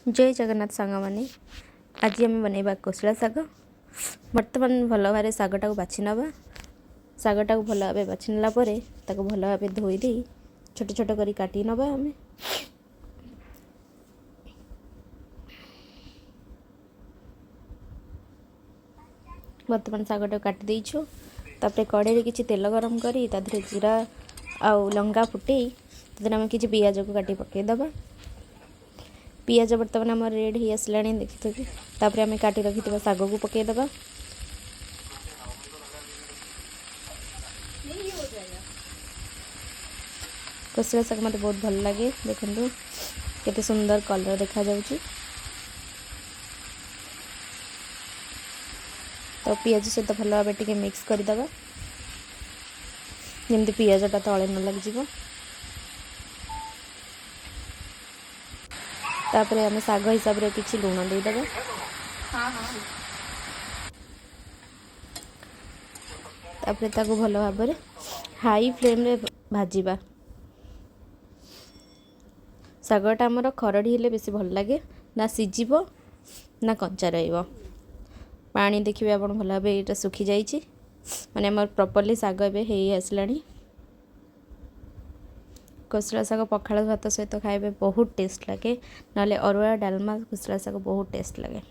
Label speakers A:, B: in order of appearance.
A: जय जगन्नाथ सांग मैंने आज आम बनइबा कोसला साग। बर्तमान भल भाव सागटा को बाछि नवा। सागटा को भल भाव बाछि नेला परे ताको भल भाव धोई दे छोट छोट करी काटी नवा। आम बर्तमान सागटा काटी देइछु। तापरे कड़े किछि तेल गरम करी ताधरे जीरा आउ लंका फुटे ताधरे आम किछि पियाज को काटी पकई दबा। पियाज बर्तमान आम रेड हो आसला देखी तापर आम काटी रखि साग को पकई दबा। कोसला साग मत बहुत भल लगे। देखु केते सुंदर कलर देखा जाउची। तो पियाज सहित भल भाव टिके मिक्स करदे जमी पियाजटा तले न लग जाव। तापर आम साग हिसाब से किसी लुण देदेबा। तापर ताको भल भाव हाई फ्लेम रे भाजीबा। सागटा आमर खरड़ी हेले बेसी भल लगे ना सीझिबो ना कंचा रहिबो। पानी देखिए आप भल भाव ये सुखी जाइए माने आम प्रॉपर्ली साग ए आसलानी। कोसला साग पखाल भात सहित खाइबे बहुत टेस्ट लगे। ना अरुआ डालमा कोसला साग बहुत टेस्ट लगे।